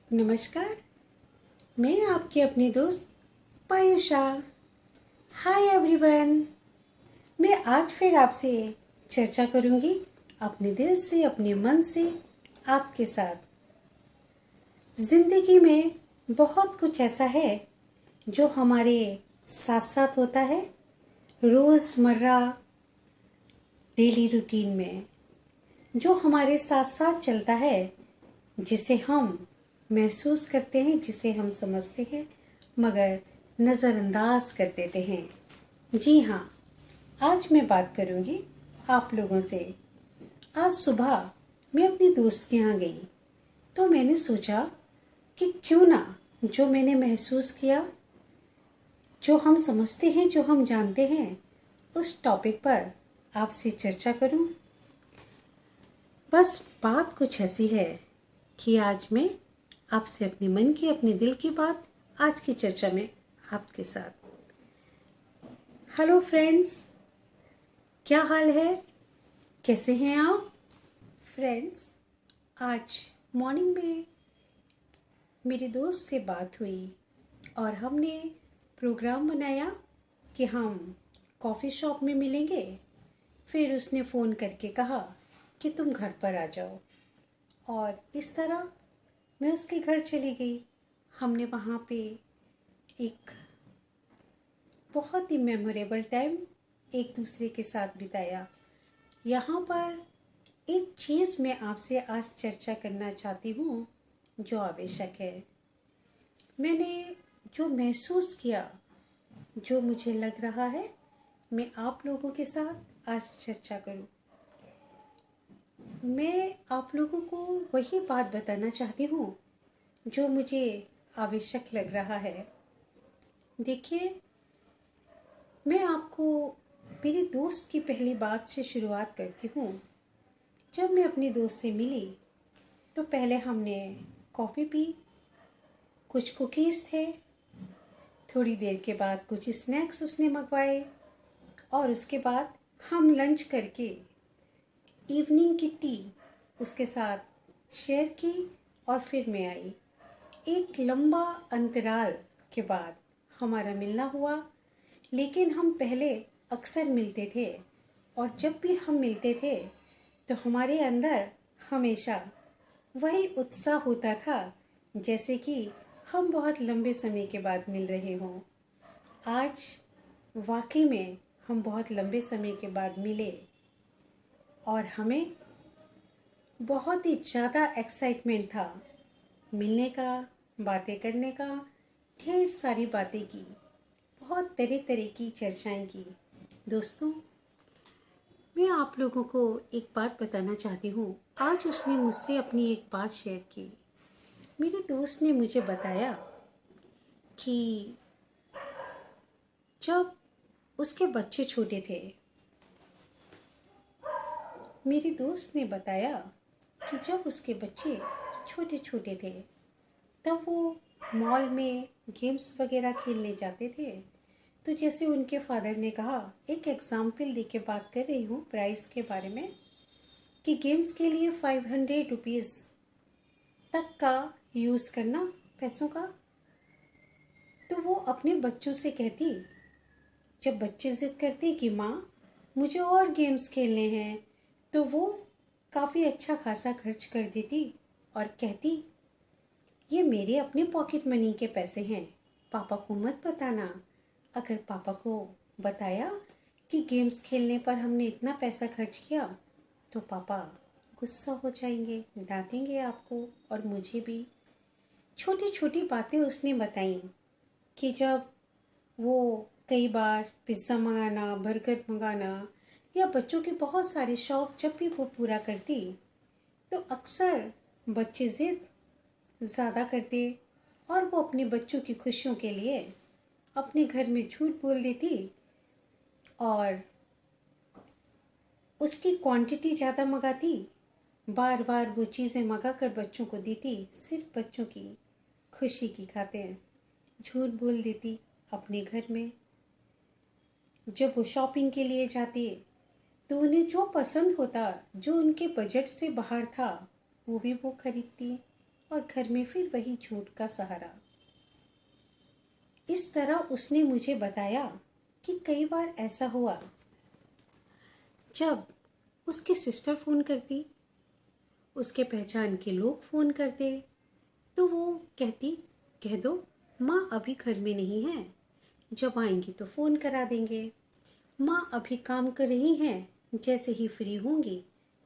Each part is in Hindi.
नमस्कार। मैं आपकी अपनी दोस्त पायुषा। Hi everyone. मैं आज फिर आपसे चर्चा करूंगी अपने दिल से, अपने मन से आपके साथ। जिंदगी में बहुत कुछ ऐसा है जो हमारे साथ साथ होता है रोज़मर्रा डेली रूटीन में, जो हमारे साथ साथ चलता है, जिसे हम महसूस करते हैं, जिसे हम समझते हैं मगर नज़रअंदाज कर देते हैं। जी हाँ, आज मैं बात करूँगी आप लोगों से। आज सुबह मैं अपनी दोस्त के यहाँ गई तो मैंने सोचा कि क्यों ना जो मैंने महसूस किया, जो हम समझते हैं, जो हम जानते हैं, उस टॉपिक पर आपसे चर्चा करूं। बस बात कुछ ऐसी है कि आज मैं आपसे अपने मन की, अपने दिल की बात आज की चर्चा में आपके साथ। हेलो फ्रेंड्स, क्या हाल है? कैसे हैं आप? फ्रेंड्स, आज मॉर्निंग में मेरी दोस्त से बात हुई और हमने प्रोग्राम बनाया कि हम कॉफ़ी शॉप में मिलेंगे। फिर उसने फ़ोन करके कहा कि तुम घर पर आ जाओ, और इस तरह मैं उसके घर चली गई। हमने वहाँ पे एक बहुत ही मेमोरेबल टाइम एक दूसरे के साथ बिताया। यहाँ पर एक चीज़ मैं आपसे आज चर्चा करना चाहती हूँ जो आवश्यक है। मैंने जो महसूस किया, जो मुझे लग रहा है, मैं आप लोगों के साथ आज चर्चा करूँ। मैं आप लोगों को वही बात बताना चाहती हूँ जो मुझे आवश्यक लग रहा है। देखिए, मैं आपको मेरी दोस्त की पहली बात से शुरुआत करती हूँ। जब मैं अपनी दोस्त से मिली तो पहले हमने कॉफ़ी पी, कुछ कुकीज़ थे, थोड़ी देर के बाद कुछ स्नैक्स उसने मंगवाए, और उसके बाद हम लंच करके इवनिंग की टी उसके साथ शेयर की, और फिर मैं आई। एक लंबा अंतराल के बाद हमारा मिलना हुआ, लेकिन हम पहले अक्सर मिलते थे, और जब भी हम मिलते थे तो हमारे अंदर हमेशा वही उत्साह होता था, जैसे कि हम बहुत लंबे समय के बाद मिल रहे हों। आज वाकई में हम बहुत लंबे समय के बाद मिले और हमें बहुत ही ज़्यादा एक्साइटमेंट था मिलने का, बातें करने का। ढेर सारी बातें की, बहुत तरह तरह की चर्चाएं की। दोस्तों, मैं आप लोगों को एक बात बताना चाहती हूँ। आज उसने मुझसे अपनी एक बात शेयर की। मेरे दोस्त ने मुझे बताया कि जब उसके बच्चे छोटे थे, मेरी दोस्त ने बताया कि जब उसके बच्चे छोटे छोटे थे तब वो मॉल में गेम्स वगैरह खेलने जाते थे। तो जैसे उनके फादर ने कहा, एक एग्जाम्पल दे के बात कर रही हूँ प्राइस के बारे में, कि गेम्स के लिए 500 रुपीज़ तक का यूज़ करना, पैसों का। तो वो अपने बच्चों से कहती, जब बच्चे ज़िद करते कि माँ मुझे और गेम्स खेलने हैं, तो वो काफ़ी अच्छा खासा खर्च कर देती और कहती, ये मेरे अपने पॉकेट मनी के पैसे हैं, पापा को मत बताना। अगर पापा को बताया कि गेम्स खेलने पर हमने इतना पैसा खर्च किया तो पापा गुस्सा हो जाएंगे, डांटेंगे आपको और मुझे भी। छोटी छोटी बातें उसने बताई कि जब वो कई बार पिज़्ज़ा मंगाना, बर्गर मंगाना, या बच्चों के बहुत सारे शौक़ जब भी वो पूरा करती तो अक्सर बच्चे ज़िद ज़्यादा करते, और वो अपने बच्चों की खुशियों के लिए अपने घर में झूठ बोल देती और उसकी क्वांटिटी ज़्यादा मंगाती। बार बार वो चीज़ें मंगा कर बच्चों को देती, सिर्फ बच्चों की खुशी की खातिर झूठ बोल देती अपने घर में। जब वो शॉपिंग के लिए जाती तो उन्हें जो पसंद होता, जो उनके बजट से बाहर था, वो भी वो खरीदती। और घर में फिर वही झूठ का सहारा। इस तरह उसने मुझे बताया कि कई बार ऐसा हुआ जब उसकी सिस्टर फ़ोन करती, उसके पहचान के लोग फ़ोन करते, तो वो कहती, कह दो माँ अभी घर में नहीं है, जब आएंगी तो फ़ोन करा देंगे। माँ अभी काम कर रही हैं, जैसे ही फ्री होंगी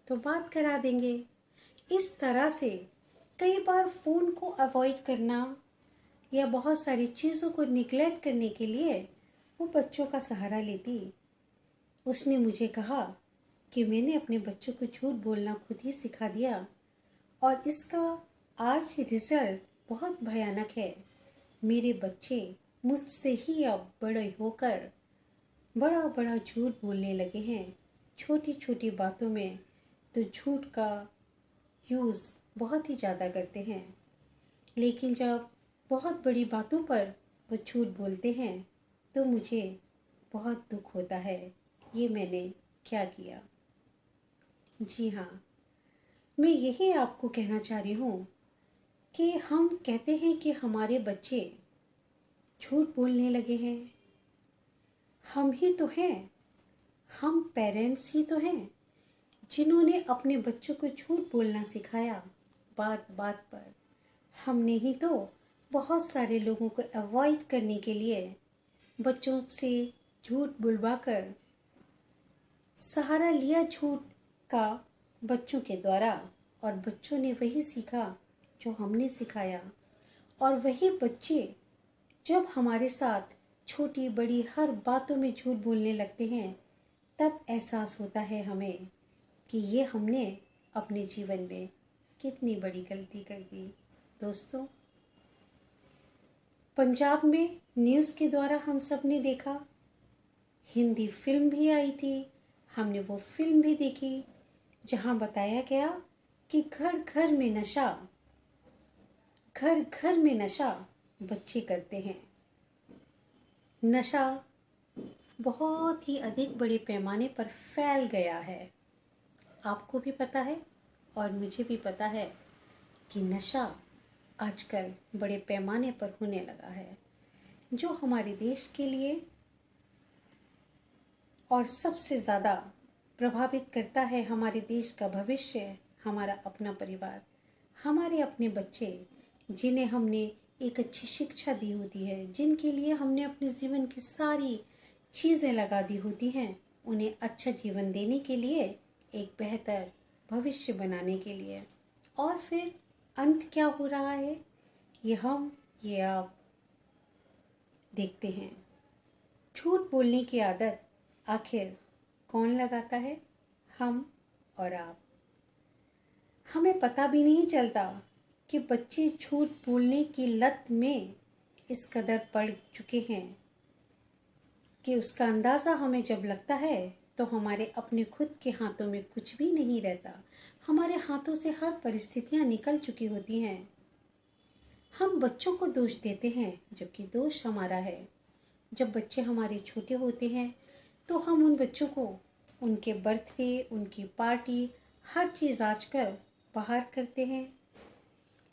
तो बात करा देंगे। इस तरह से कई बार फ़ोन को अवॉइड करना या बहुत सारी चीज़ों को निगलेक्ट करने के लिए वो बच्चों का सहारा लेती। उसने मुझे कहा कि मैंने अपने बच्चों को झूठ बोलना खुद ही सिखा दिया और इसका आज रिजल्ट बहुत भयानक है। मेरे बच्चे मुझसे ही अब बड़े होकर बड़ा बड़ा झूठ बोलने लगे हैं। छोटी छोटी बातों में तो झूठ का यूज़ बहुत ही ज़्यादा करते हैं, लेकिन जब बहुत बड़ी बातों पर वो झूठ बोलते हैं तो मुझे बहुत दुख होता है, ये मैंने क्या किया। जी हाँ, मैं यही आपको कहना चाह रही हूँ कि हम कहते हैं कि हमारे बच्चे झूठ बोलने लगे हैं। हम ही तो हैं, हम पेरेंट्स ही तो हैं जिन्होंने अपने बच्चों को झूठ बोलना सिखाया बात बात पर। हमने ही तो बहुत सारे लोगों को अवॉइड करने के लिए बच्चों से झूठ बुलवाकर सहारा लिया झूठ का बच्चों के द्वारा, और बच्चों ने वही सीखा जो हमने सिखाया। और वही बच्चे जब हमारे साथ छोटी बड़ी हर बातों में झूठ बोलने लगते हैं, तब एहसास होता है हमें कि ये हमने अपने जीवन में कितनी बड़ी गलती कर दी। दोस्तों, पंजाब में न्यूज़ के द्वारा हम सब ने देखा, हिंदी फिल्म भी आई थी, हमने वो फिल्म भी देखी जहाँ बताया गया कि घर घर में नशा, घर घर में नशा बच्चे करते हैं। नशा बहुत ही अधिक बड़े पैमाने पर फैल गया है। आपको भी पता है और मुझे भी पता है कि नशा आजकल बड़े पैमाने पर होने लगा है, जो हमारे देश के लिए और सबसे ज़्यादा प्रभावित करता है हमारे देश का भविष्य, हमारा अपना परिवार, हमारे अपने बच्चे, जिन्हें हमने एक अच्छी शिक्षा दी होती है, जिनके लिए हमने अपने जीवन की सारी चीज़ें लगा दी होती हैं, उन्हें अच्छा जीवन देने के लिए, एक बेहतर भविष्य बनाने के लिए। और फिर अंत क्या हो रहा है, ये आप देखते हैं। झूठ बोलने की आदत आखिर कौन लगाता है? हम और आप। हमें पता भी नहीं चलता कि बच्चे झूठ बोलने की लत में इस कदर पड़ चुके हैं कि उसका अंदाज़ा हमें जब लगता है तो हमारे अपने खुद के हाथों में कुछ भी नहीं रहता। हमारे हाथों से हर परिस्थितियाँ निकल चुकी होती हैं। हम बच्चों को दोष देते हैं जबकि दोष हमारा है। जब बच्चे हमारे छोटे होते हैं तो हम उन बच्चों को उनके बर्थडे, उनकी पार्टी, हर चीज़ आजकल बाहर करते हैं,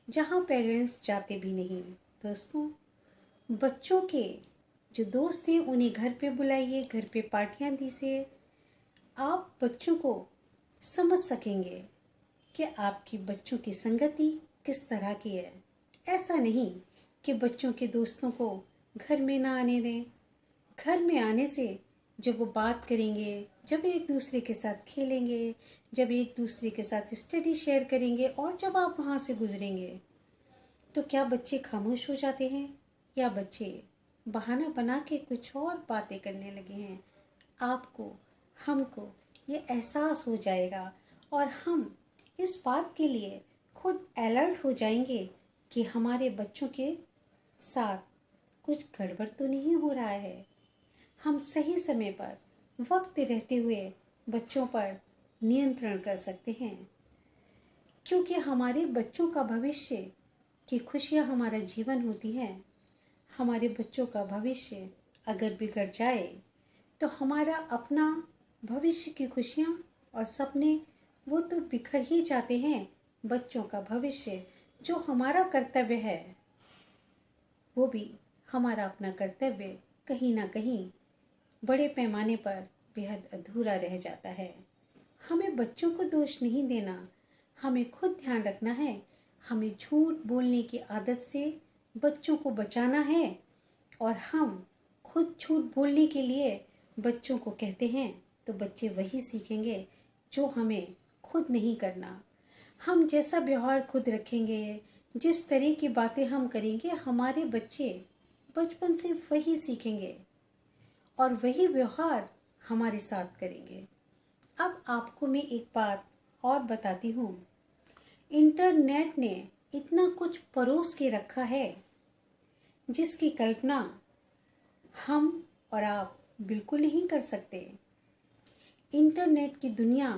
जहाँ पेरेंट्स जाते भी नहीं। दोस्तों, बच्चों के जो दोस्त हैं उन्हें घर पे बुलाइए, घर पे पार्टियाँ दीजिए। आप बच्चों को समझ सकेंगे कि आपकी बच्चों की संगति किस तरह की है। ऐसा नहीं कि बच्चों के दोस्तों को घर में ना आने दें। घर में आने से जब वो बात करेंगे, जब एक दूसरे के साथ खेलेंगे, जब एक दूसरे के साथ स्टडी शेयर करेंगे और जब आप वहाँ से गुजरेंगे, तो क्या बच्चे खामोश हो जाते हैं या बच्चे बहाना बना के कुछ और बातें करने लगे हैं? आपको, हमको ये एहसास हो जाएगा और हम इस बात के लिए खुद अलर्ट हो जाएंगे कि हमारे बच्चों के साथ कुछ गड़बड़ तो नहीं हो रहा है। हम सही समय पर, वक्त रहते हुए बच्चों पर नियंत्रण कर सकते हैं, क्योंकि हमारे बच्चों का भविष्य की खुशियाँ हमारा जीवन होती हैं। हमारे बच्चों का भविष्य अगर बिगड़ जाए तो हमारा अपना भविष्य की खुशियाँ और सपने वो तो बिखर ही जाते हैं। बच्चों का भविष्य जो हमारा कर्तव्य है वो भी हमारा अपना कर्तव्य कहीं ना कहीं बड़े पैमाने पर बेहद अधूरा रह जाता है। हमें बच्चों को दोष नहीं देना, हमें खुद ध्यान रखना है। हमें झूठ बोलने की आदत से बच्चों को बचाना है और हम खुद झूठ बोलने के लिए बच्चों को कहते हैं तो बच्चे वही सीखेंगे जो हमें खुद नहीं करना। हम जैसा व्यवहार खुद रखेंगे, जिस तरह की बातें हम करेंगे, हमारे बच्चे बचपन से वही सीखेंगे और वही व्यवहार हमारे साथ करेंगे। अब आपको मैं एक बात और बताती हूँ। इंटरनेट ने इतना कुछ परोस के रखा है जिसकी कल्पना हम और आप बिल्कुल नहीं कर सकते। इंटरनेट की दुनिया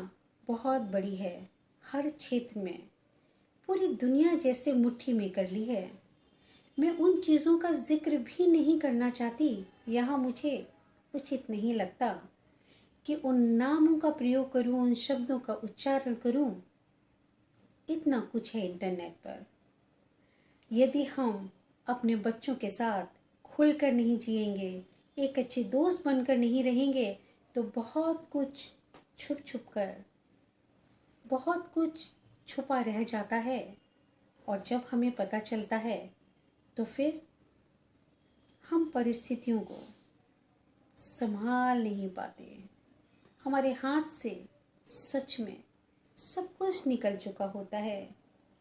बहुत बड़ी है, हर क्षेत्र में पूरी दुनिया जैसे मुट्ठी में कर ली है। मैं उन चीज़ों का जिक्र भी नहीं करना चाहती, यहाँ मुझे उचित नहीं लगता कि उन नामों का प्रयोग करूं, उन शब्दों का उच्चारण करूं। इतना कुछ है इंटरनेट पर। यदि हम अपने बच्चों के साथ खुलकर नहीं जिएंगे, एक अच्छे दोस्त बनकर नहीं रहेंगे तो बहुत कुछ छुप छुप कर, बहुत कुछ छुपा रह जाता है और जब हमें पता चलता है तो फिर हम परिस्थितियों को संभाल नहीं पाते। हमारे हाथ से सच में सब कुछ निकल चुका होता है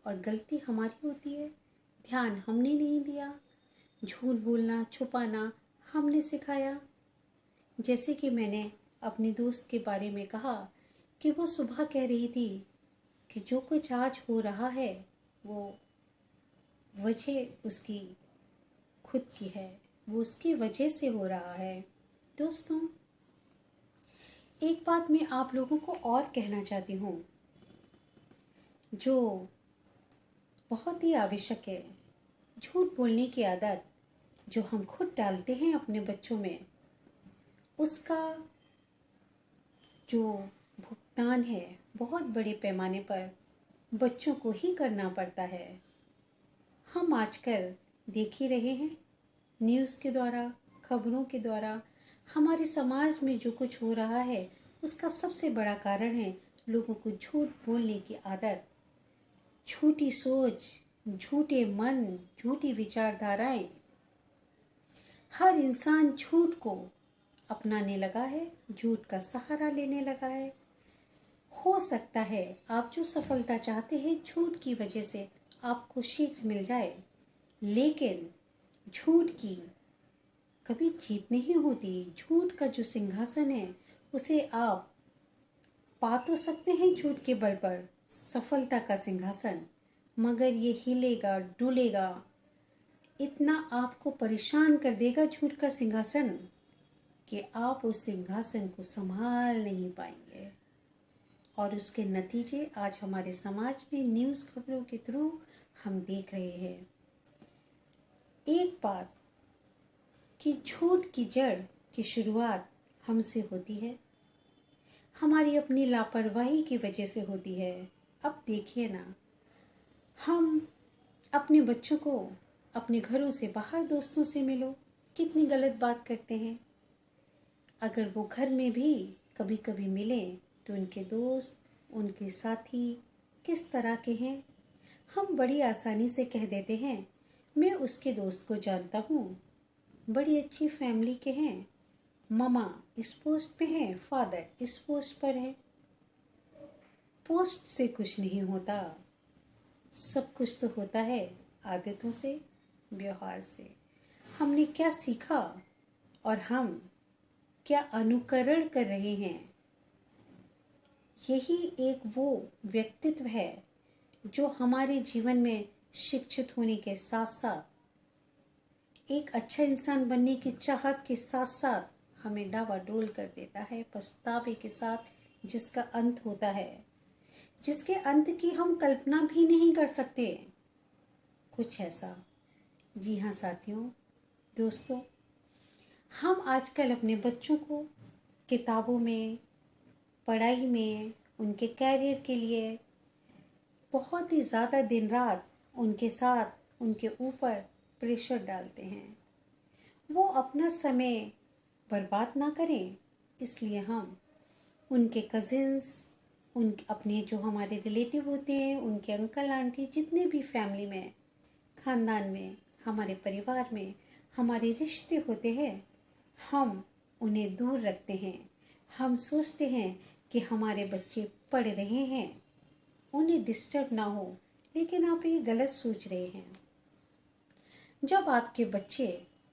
और गलती हमारी होती है। ध्यान हमने नहीं दिया, झूठ बोलना, छुपाना हमने सिखाया। जैसे कि मैंने अपनी दोस्त के बारे में कहा कि वो सुबह कह रही थी कि जो कुछ आज हो रहा है वो वजह उसकी खुद की है, वो उसकी वजह से हो रहा है। दोस्तों, एक बात मैं आप लोगों को और कहना चाहती हूँ जो बहुत ही आवश्यक है। झूठ बोलने की आदत जो हम खुद डालते हैं अपने बच्चों में, उसका जो भुगतान है बहुत बड़े पैमाने पर बच्चों को ही करना पड़ता है। हम आजकल देख ही रहे हैं, न्यूज़ के द्वारा, खबरों के द्वारा हमारे समाज में जो कुछ हो रहा है उसका सबसे बड़ा कारण है लोगों को झूठ बोलने की आदत, झूठी सोच, झूठे मन, झूठी विचारधाराएं। हर इंसान झूठ को अपनाने लगा है, झूठ का सहारा लेने लगा है। हो सकता है आप जो सफलता चाहते हैं झूठ की वजह से आपको शीघ्र मिल जाए, लेकिन झूठ की कभी जीत नहीं होती। झूठ का जो सिंहासन है उसे आप पा तो सकते हैं झूठ के बल पर, सफलता का सिंहासन, मगर ये हिलेगा डुलेगा, इतना आपको परेशान कर देगा झूठ का सिंहासन कि आप उस सिंहासन को संभाल नहीं पाएंगे। और उसके नतीजे आज हमारे समाज में न्यूज़ खबरों के थ्रू हम देख रहे हैं। एक बात कि झूठ की जड़ की शुरुआत हमसे होती है, हमारी अपनी लापरवाही की वजह से होती है। अब देखिए ना, हम अपने बच्चों को अपने घरों से बाहर दोस्तों से मिलो, कितनी गलत बात करते हैं। अगर वो घर में भी कभी कभी मिले तो उनके दोस्त, उनके साथी किस तरह के हैं, हम बड़ी आसानी से कह देते हैं मैं उसके दोस्त को जानता हूँ, बड़ी अच्छी फैमिली के हैं, मामा इस पोस्ट पे हैं, फादर इस पोस्ट पर है। पोस्ट से कुछ नहीं होता, सब कुछ तो होता है आदतों से, व्यवहार से। हमने क्या सीखा और हम क्या अनुकरण कर रहे हैं, यही एक वो व्यक्तित्व है जो हमारे जीवन में शिक्षित होने के साथ साथ, एक अच्छा इंसान बनने की चाहत के साथ साथ हमें डावाडोल कर देता है पछतावे के साथ, जिसका अंत होता है, जिसके अंत की हम कल्पना भी नहीं कर सकते। कुछ ऐसा। जी हाँ साथियों, दोस्तों, हम आजकल अपने बच्चों को किताबों में, पढ़ाई में, उनके कैरियर के लिए बहुत ही ज़्यादा दिन रात उनके साथ उनके ऊपर प्रेशर डालते हैं। वो अपना समय बर्बाद ना करें, इसलिए हम उनके कज़िन्स, उन अपने जो हमारे रिलेटिव होते हैं, उनके अंकल आंटी, जितने भी फैमिली में, ख़ानदान में, हमारे परिवार में हमारे रिश्ते होते हैं, हम उन्हें दूर रखते हैं। हम सोचते हैं कि हमारे बच्चे पढ़ रहे हैं, उन्हें डिस्टर्ब ना हो, लेकिन आप ये गलत सोच रहे हैं। जब आपके बच्चे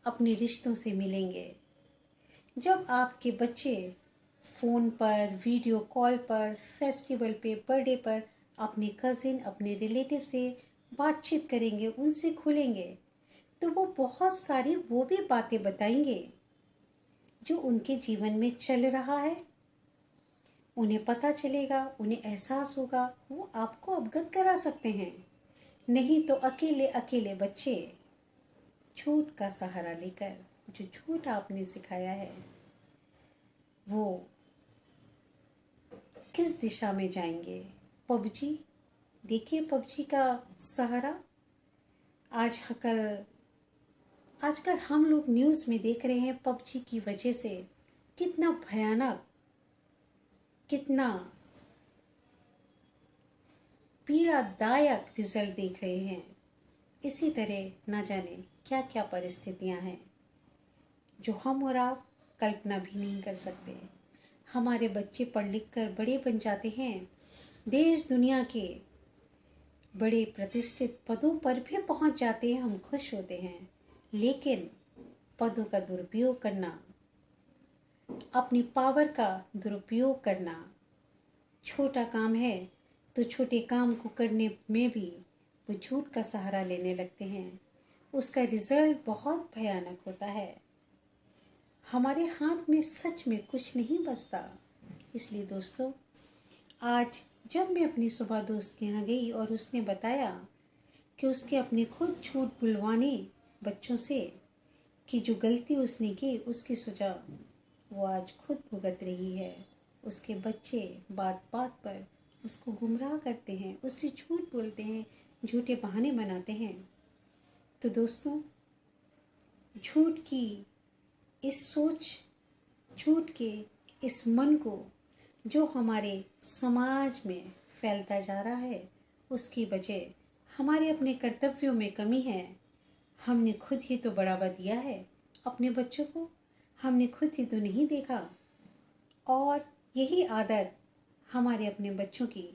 अपने रिश्तों से मिलेंगे, जब आपके बच्चे फ़ोन पर, वीडियो कॉल पर, फेस्टिवल पे, बर्थडे पर अपने कज़िन, अपने रिलेटिव से बातचीत करेंगे, उनसे खुलेंगे, तो वो बहुत सारी वो भी बातें बताएंगे जो उनके जीवन में चल रहा है। उन्हें पता चलेगा, उन्हें एहसास होगा, वो आपको अवगत करा सकते हैं। नहीं तो अकेले अकेले बच्चे झूठ का सहारा लेकर, जो झूठ आपने सिखाया है, वो किस दिशा में जाएंगे। पबजी, देखिए पबजी का सहारा। आजकल हम लोग न्यूज़ में देख रहे हैं, पबजी की वजह से कितना भयानक, कितना पीड़ादायक रिजल्ट देख रहे हैं। इसी तरह ना जाने क्या क्या परिस्थितियां हैं जो हम और आप कल्पना भी नहीं कर सकते। हमारे बच्चे पढ़ लिख कर बड़े बन जाते हैं, देश दुनिया के बड़े प्रतिष्ठित पदों पर भी पहुंच जाते हैं, हम खुश होते हैं। लेकिन पदों का दुरुपयोग करना, अपनी पावर का दुरुपयोग करना, छोटा काम है तो छोटे काम को करने में भी वो झूठ का सहारा लेने लगते हैं। उसका रिजल्ट बहुत भयानक होता है। हमारे हाथ में सच में कुछ नहीं बचता। इसलिए दोस्तों, आज जब मैं अपनी सुबह दोस्त के यहाँ गई और उसने बताया कि उसके अपने खुद झूठ बुलवाने बच्चों से, कि जो गलती उसने की उसकी सजा वो आज खुद भुगत रही है। उसके बच्चे बात बात पर उसको गुमराह करते हैं, उससे झूठ बोलते हैं, झूठे बहाने बनाते हैं। तो दोस्तों, झूठ की इस सोच, झूठ के इस मन को जो हमारे समाज में फैलता जा रहा है, उसकी वजह हमारे अपने कर्तव्यों में कमी है। हमने खुद ही तो बढ़ावा दिया है अपने बच्चों को, हमने खुद ही तो नहीं देखा। और यही आदत हमारे अपने बच्चों की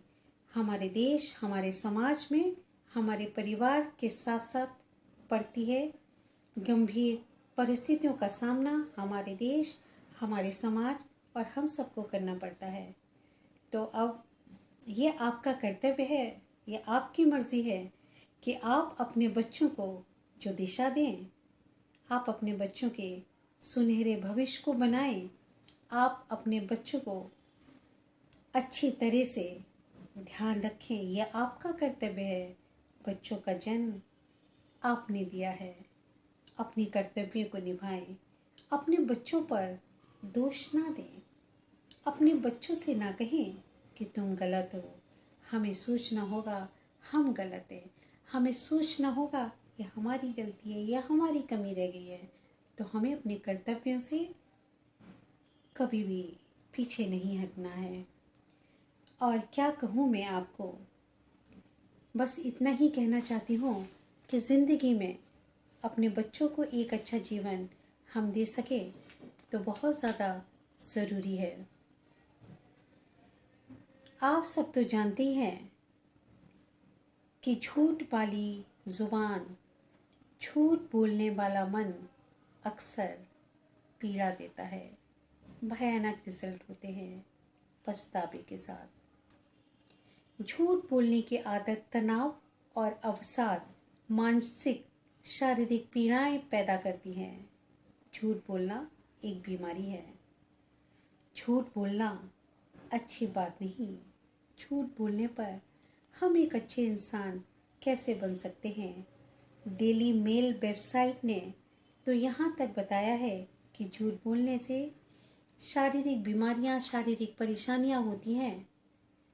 हमारे देश, हमारे समाज में, हमारे परिवार के साथ साथ पड़ती है। गंभीर परिस्थितियों का सामना हमारे देश, हमारे समाज और हम सबको करना पड़ता है। तो अब ये आपका कर्तव्य है, ये आपकी मर्ज़ी है कि आप अपने बच्चों को जो दिशा दें, आप अपने बच्चों के सुनहरे भविष्य को बनाएं। आप अपने बच्चों को अच्छी तरह से ध्यान रखें, यह आपका कर्तव्य है। बच्चों का जन्म आपने दिया है, अपने कर्तव्य को निभाएं। अपने बच्चों पर दोष ना दें, अपने बच्चों से ना कहें कि तुम गलत हो। हमें सोचना होगा हम गलत हैं, हमें सोचना होगा ये हमारी गलती है या हमारी कमी रह गई है। तो हमें अपने कर्तव्यों से कभी भी पीछे नहीं हटना है। और क्या कहूँ मैं आपको, बस इतना ही कहना चाहती हूँ कि ज़िंदगी में अपने बच्चों को एक अच्छा जीवन हम दे सके तो बहुत ज़्यादा ज़रूरी है। आप सब तो जानते ही हैं कि झूठ वाली ज़ुबान, झूठ बोलने वाला मन अक्सर पीड़ा देता है, भयानक रिजल्ट होते हैं पछतावे के साथ। झूठ बोलने की आदत तनाव और अवसाद, मानसिक शारीरिक पीड़ाएं पैदा करती हैं। झूठ बोलना एक बीमारी है। झूठ बोलना अच्छी बात नहीं। झूठ बोलने पर हम एक अच्छे इंसान कैसे बन सकते हैं। डेली मेल वेबसाइट ने तो यहाँ तक बताया है कि झूठ बोलने से शारीरिक बीमारियाँ, शारीरिक परेशानियाँ होती हैं,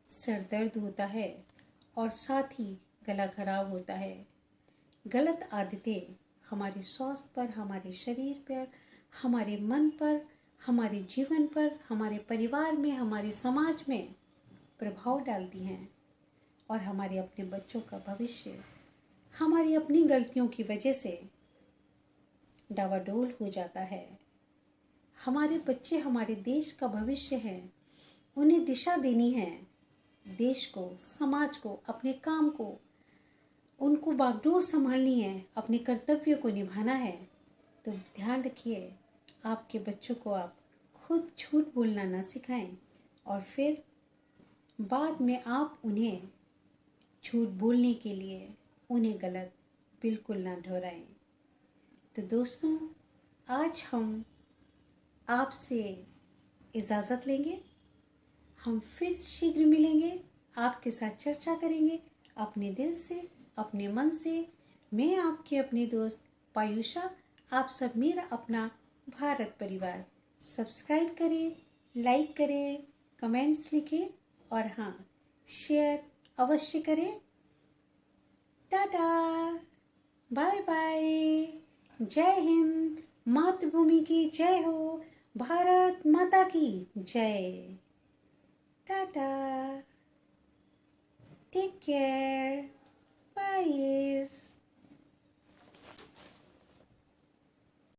सर दर्द होता है और साथ ही गला खराब होता है। गलत आदतें हमारे स्वास्थ्य पर, हमारे शरीर पर, हमारे मन पर, हमारे जीवन पर, हमारे परिवार में, हमारे समाज में प्रभाव डालती हैं और हमारे अपने बच्चों का भविष्य हमारी अपनी गलतियों की वजह से डावाडोल हो जाता है। हमारे बच्चे हमारे देश का भविष्य हैं। उन्हें दिशा देनी है, देश को, समाज को, अपने काम को, उनको बागडोर संभालनी है, अपने कर्तव्य को निभाना है। तो ध्यान रखिए, आपके बच्चों को आप खुद झूठ बोलना ना सिखाएं और फिर बाद में आप उन्हें झूठ बोलने के लिए उन्हें गलत बिल्कुल ना ठहराएं। तो दोस्तों, आज हम आपसे इजाज़त लेंगे। हम फिर शीघ्र मिलेंगे, आपके साथ चर्चा करेंगे अपने दिल से, अपने मन से। मैं आपकी अपनी दोस्त पायुषा, आप सब मेरा अपना भारत परिवार। सब्सक्राइब करें, लाइक करें, कमेंट्स लिखें और हाँ, शेयर अवश्य करें। टाटा, बाय बाय, जय हिंद, मातृभूमि की जय हो, भारत माता की जय। Tata, take care, bye.